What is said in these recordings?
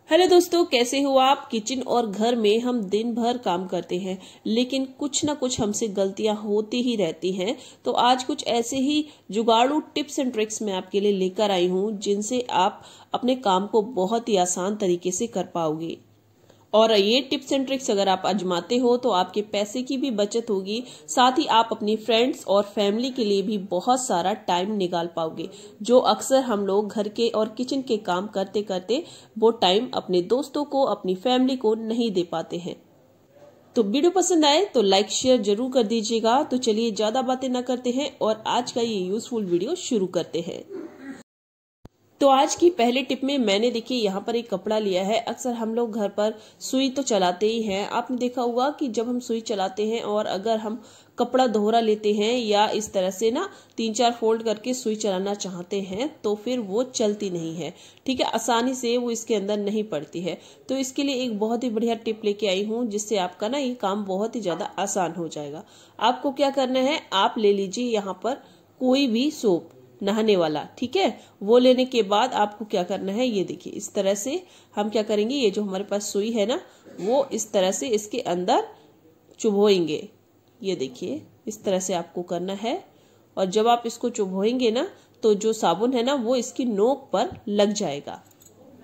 Hello दोस्तों, कैसे हो आप। किचन और घर में हम दिन भर काम करते हैं, लेकिन कुछ ना कुछ हमसे गलतियां होती ही रहती हैं। तो आज कुछ ऐसे ही जुगाड़ू टिप्स एंड ट्रिक्स मैं आपके लिए लेकर आई हूं, जिनसे आप अपने काम को बहुत ही आसान तरीके से कर पाओगे। और ये टिप्स एंड ट्रिक्स अगर आप आजमाते हो तो आपके पैसे की भी बचत होगी, साथ ही आप अपनी फ्रेंड्स और फैमिली के लिए भी बहुत सारा टाइम निकाल पाओगे, जो अक्सर हम लोग घर के और किचन के काम करते करते वो टाइम अपने दोस्तों को, अपनी फैमिली को नहीं दे पाते हैं। तो वीडियो पसंद आए तो लाइक शेयर जरूर कर दीजिएगा। तो चलिए ज्यादा बातें न करते हैं और आज का ये यूजफुल वीडियो शुरू करते हैं। तो आज की पहले टिप में मैंने देखिए यहाँ पर एक कपड़ा लिया है। अक्सर हम लोग घर पर सुई तो चलाते ही हैं। आपने देखा होगा कि जब हम सुई चलाते हैं और अगर हम कपड़ा दोहरा लेते हैं या इस तरह से ना 3-4 फोल्ड करके सुई चलाना चाहते हैं तो फिर वो चलती नहीं है। ठीक है, आसानी से वो इसके अंदर नहीं पड़ती है। तो इसके लिए एक बहुत ही बढ़िया टिप लेके आई हूँ, जिससे आपका ना ये काम बहुत ही ज्यादा आसान हो जाएगा। आपको क्या करना है, आप ले लीजिए यहाँ पर कोई भी सोप नहाने वाला। ठीक है, वो लेने के बाद आपको क्या करना है, ये देखिए इस तरह से हम क्या करेंगे, ये जो हमारे पास सुई है ना, वो इस तरह से इसके अंदर चुभोएंगे। ये देखिए इस तरह से आपको करना है। और जब आप इसको चुभोएंगे ना, तो जो साबुन है ना वो इसकी नोक पर लग जाएगा।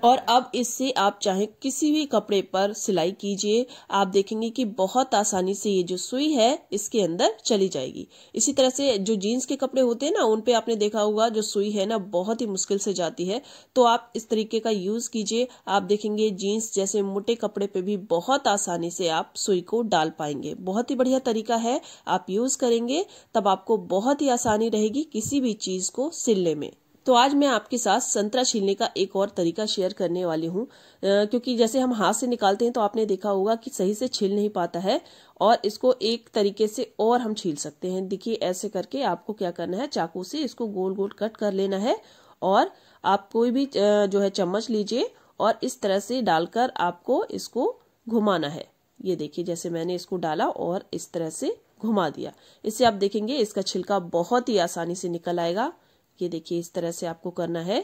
और अब इससे आप चाहे किसी भी कपड़े पर सिलाई कीजिए, आप देखेंगे कि बहुत आसानी से ये जो सुई है इसके अंदर चली जाएगी। इसी तरह से जो जीन्स के कपड़े होते हैं ना, उन पे आपने देखा होगा जो सुई है ना बहुत ही मुश्किल से जाती है। तो आप इस तरीके का यूज कीजिए, आप देखेंगे जीन्स जैसे मोटे कपड़े पे भी बहुत आसानी से आप सुई को डाल पाएंगे। बहुत ही बढ़िया तरीका है, आप यूज करेंगे तब आपको बहुत ही आसानी रहेगी किसी भी चीज को सिलने में। तो आज मैं आपके साथ संतरा छीलने का एक और तरीका शेयर करने वाली हूँ, क्योंकि जैसे हम हाथ से निकालते हैं तो आपने देखा होगा कि सही से छील नहीं पाता है, और इसको एक तरीके से और हम छील सकते हैं। देखिए ऐसे करके आपको क्या करना है, चाकू से इसको गोल गोल कट कर लेना है। और आप कोई भी जो है चम्मच लीजिए और इस तरह से डालकर आपको इसको घुमाना है। ये देखिए जैसे मैंने इसको डाला और इस तरह से घुमा दिया, इससे आप देखेंगे इसका छिलका बहुत ही आसानी से निकल आएगा। ये देखिए इस तरह से आपको करना है,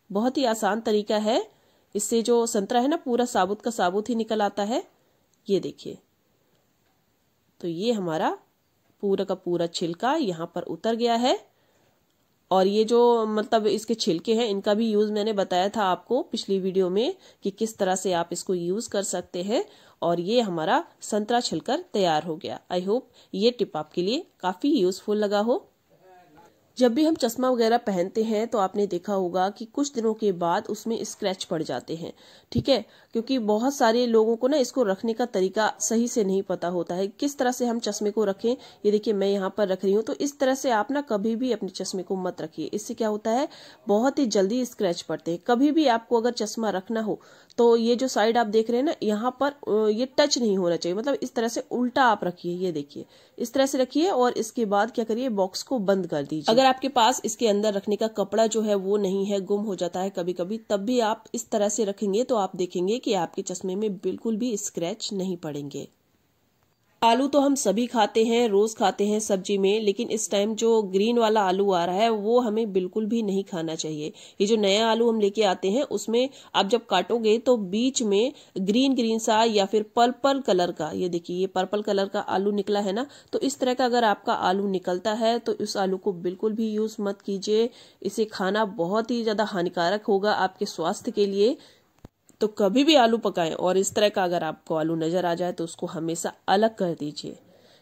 बहुत ही आसान तरीका है। इससे जो संतरा है ना पूरा साबुत का साबुत ही निकल आता है। ये देखिए, तो ये हमारा पूरा का पूरा छिलका यहाँ पर उतर गया है। और ये जो मतलब इसके छिलके हैं, इनका भी यूज मैंने बताया था आपको पिछली वीडियो में कि किस तरह से आप इसको यूज कर सकते हैं। और ये हमारा संतरा छिलकर तैयार हो गया। आई होप ये टिप आपके लिए काफी यूजफुल लगा हो। जब भी हम चश्मा वगैरह पहनते हैं तो आपने देखा होगा कि कुछ दिनों के बाद उसमें स्क्रैच पड़ जाते हैं। ठीक है, क्योंकि बहुत सारे लोगों को ना इसको रखने का तरीका सही से नहीं पता होता है, किस तरह से हम चश्मे को रखें। ये देखिए मैं यहाँ पर रख रही हूँ, तो इस तरह से आप ना कभी भी अपने चश्मे को मत रखिए। इससे क्या होता है, बहुत ही जल्दी स्क्रैच पड़ते हैं। कभी भी आपको अगर चश्मा रखना हो तो ये जो साइड आप देख रहे हैं ना, यहाँ पर ये टच नहीं होना चाहिए, मतलब इस तरह से उल्टा आप रखिए। ये देखिए इस तरह से रखिए और इसके बाद क्या करिए, बॉक्स को बंद कर दीजिए। अगर आपके पास इसके अंदर रखने का कपड़ा जो है वो नहीं है, गुम हो जाता है कभी कभी, तब भी आप इस तरह से रखेंगे तो आप देखेंगे कि आपके चश्मे में बिल्कुल भी स्क्रैच नहीं पड़ेंगे। आलू तो हम सभी खाते हैं, रोज खाते हैं सब्जी में, लेकिन इस टाइम जो ग्रीन वाला आलू आ रहा है वो हमें बिल्कुल भी नहीं खाना चाहिए। ये जो नया आलू हम लेके आते हैं उसमें आप जब काटोगे तो बीच में ग्रीन ग्रीन सा या फिर पर्पल कलर का, ये देखिए ये पर्पल कलर का आलू निकला है ना, तो इस तरह का अगर आपका आलू निकलता है तो इस आलू को बिल्कुल भी यूज मत कीजिए। इसे खाना बहुत ही ज्यादा हानिकारक होगा आपके स्वास्थ्य के लिए। तो कभी भी आलू पकाएं और इस तरह का अगर आपको आलू नजर आ जाए तो उसको हमेशा अलग कर दीजिए।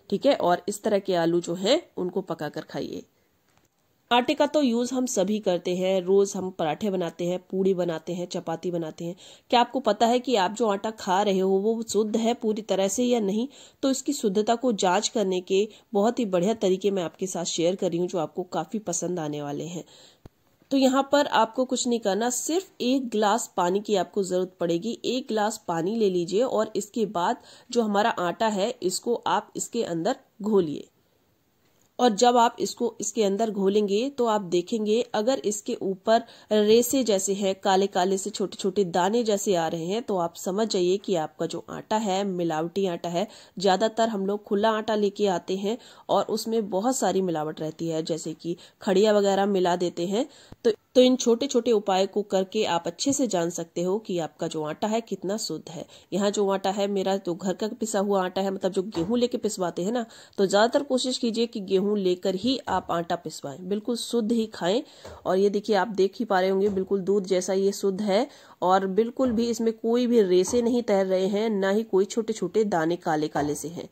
ठीक है, और इस तरह के आलू जो हैं उनको पकाकर खाइए। आटे का तो यूज हम सभी करते हैं, रोज हम पराठे बनाते हैं, पूड़ी बनाते हैं, चपाती बनाते हैं। क्या आपको पता है कि आप जो आटा खा रहे हो वो शुद्ध है पूरी तरह से या नहीं? तो इसकी शुद्धता को जांच करने के बहुत ही बढ़िया तरीके मैं आपके साथ शेयर कर रही हूँ, जो आपको काफी पसंद आने वाले हैं। तो यहाँ पर आपको कुछ नहीं करना, सिर्फ 1 गिलास पानी की आपको जरूरत पड़ेगी। 1 गिलास पानी ले लीजिए और इसके बाद जो हमारा आटा है इसको आप इसके अंदर घोलिए। और जब आप इसको इसके अंदर घोलेंगे तो आप देखेंगे अगर इसके ऊपर रेसे जैसे हैं, काले काले से छोटे छोटे दाने जैसे आ रहे हैं, तो आप समझ जाइए कि आपका जो आटा है मिलावटी आटा है। ज्यादातर हम लोग खुला आटा लेके आते हैं और उसमें बहुत सारी मिलावट रहती है, जैसे कि खड़िया वगैरह मिला देते हैं। तो तो इन छोटे छोटे उपाय को करके आप अच्छे से जान सकते हो कि आपका जो आटा है कितना शुद्ध है। यहाँ जो आटा है मेरा तो घर का पिसा हुआ आटा है, मतलब जो गेहूं लेके पिसवाते हैं ना, तो ज्यादातर कोशिश कीजिए कि गेहूं लेकर ही आप आटा पिसवाएं, बिल्कुल शुद्ध ही खाएं। और ये देखिए, आप देख ही पा रहे होंगे, बिल्कुल दूध जैसा ये शुद्ध है और बिल्कुल भी इसमें कोई भी रेसे नहीं तैर रहे हैं, ना ही कोई छोटे छोटे दाने काले काले से हैं।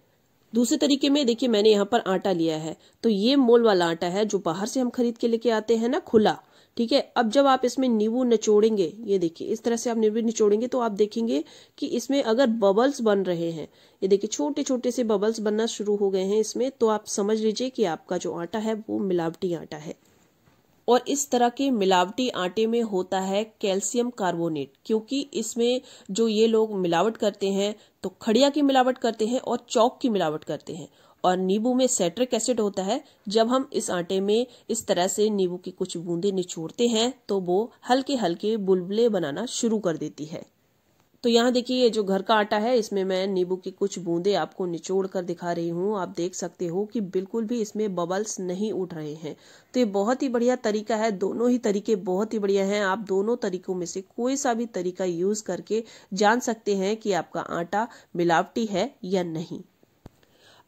दूसरे तरीके में देखिए, मैंने यहाँ पर आटा लिया है, तो ये मोल वाला आटा है जो बाहर से हम खरीद के लेके आते हैं ना, खुला। ठीक है, अब जब आप इसमें नींबू निचोड़ेंगे, ये देखिए इस तरह से आप नींबू निचोड़ेंगे तो आप देखेंगे कि इसमें अगर बबल्स बन रहे हैं, ये देखिए छोटे छोटे से बबल्स बनना शुरू हो गए हैं इसमें, तो आप समझ लीजिए कि आपका जो आटा है वो मिलावटी आटा है। और इस तरह के मिलावटी आटे में होता है कैल्शियम कार्बोनेट, क्योंकि इसमें जो ये लोग मिलावट करते हैं तो खड़िया की मिलावट करते हैं और चौक की मिलावट करते हैं। और नींबू में सिट्रिक एसिड होता है। जब हम इस आटे में इस तरह से नींबू की कुछ बूंदें निचोड़ते हैं तो वो हल्के हल्के बुलबुले बनाना शुरू कर देती है। तो यहाँ देखिए, ये जो घर का आटा है इसमें मैं नींबू की कुछ बूंदे आपको निचोड़ कर दिखा रही हूँ। आप देख सकते हो कि बिल्कुल भी इसमें बबल्स नहीं उठ रहे हैं। तो ये बहुत ही बढ़िया तरीका है, दोनों ही तरीके बहुत ही बढ़िया हैं। आप दोनों तरीकों में से कोई सा भी तरीका यूज करके जान सकते हैं कि आपका आटा मिलावटी है या नहीं।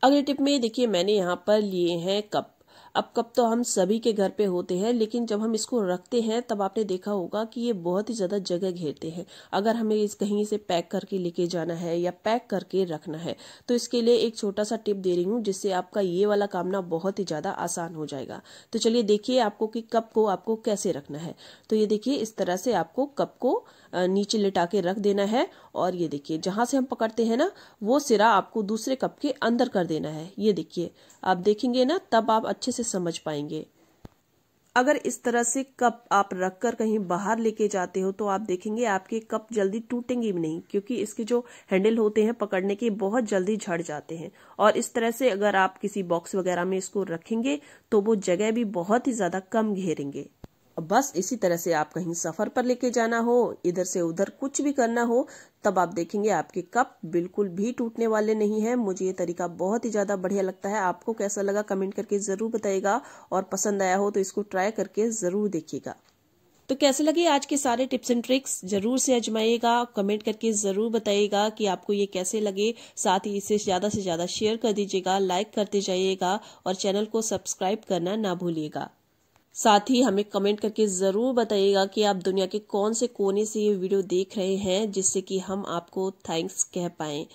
अगले टिप में देखिए, मैंने यहाँ पर लिए हैं कप। अब कप तो हम सभी के घर पे होते हैं, लेकिन जब हम इसको रखते हैं तब आपने देखा होगा कि ये बहुत ही ज्यादा जगह घेरते हैं। अगर हमें इस कहीं से पैक करके लेके जाना है या पैक करके रखना है, तो इसके लिए एक छोटा सा टिप दे रही हूँ, जिससे आपका ये वाला काम ना बहुत ही ज्यादा आसान हो जाएगा। तो चलिए देखिए आपको कि कप को आपको कैसे रखना है। तो ये देखिए, इस तरह से आपको कप को नीचे लिटा के रख देना है और ये देखिए जहां से हम पकड़ते हैं ना, वो सिरा आपको दूसरे कप के अंदर कर देना है। ये देखिए, आप देखेंगे ना तब आप अच्छे से समझ पाएंगे। अगर इस तरह से कप आप रखकर कहीं बाहर लेके जाते हो तो आप देखेंगे आपके कप जल्दी टूटेंगे भी नहीं, क्योंकि इसके जो हैंडल होते हैं पकड़ने के बहुत जल्दी झड़ जाते हैं। और इस तरह से अगर आप किसी बॉक्स वगैरह में इसको रखेंगे तो वो जगह भी बहुत ही ज्यादा कम घेरेंगे। बस इसी तरह से आप कहीं सफर पर लेके जाना हो, इधर से उधर कुछ भी करना हो, तब आप देखेंगे आपके कप बिल्कुल भी टूटने वाले नहीं है। मुझे ये तरीका बहुत ही ज्यादा बढ़िया लगता है। आपको कैसा लगा कमेंट करके जरूर बताइएगा, और पसंद आया हो तो इसको ट्राई करके जरूर देखिएगा। तो कैसे लगे आज के सारे टिप्स एंड ट्रिक्स, जरूर से आजमाइएगा, कमेंट करके जरूर बताइएगा कि आपको ये कैसे लगे। साथ ही इसे ज्यादा से ज्यादा शेयर कर दीजिएगा, लाइक करते जाइएगा और चैनल को सब्सक्राइब करना ना भूलिएगा। साथ ही हमें कमेंट करके जरूर बताइएगा कि आप दुनिया के कौन से कोने से ये वीडियो देख रहे हैं, जिससे कि हम आपको थैंक्स कह पाएं।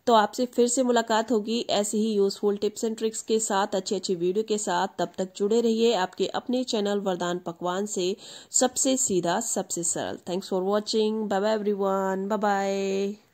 तो आपसे फिर से मुलाकात होगी ऐसे ही यूजफुल टिप्स एंड ट्रिक्स के साथ, अच्छे अच्छे वीडियो के साथ। तब तक जुड़े रहिए आपके अपने चैनल वरदान पकवान से, सबसे सीधा सबसे सरल। Thanks for watching. Bye bye everyone, bye bye.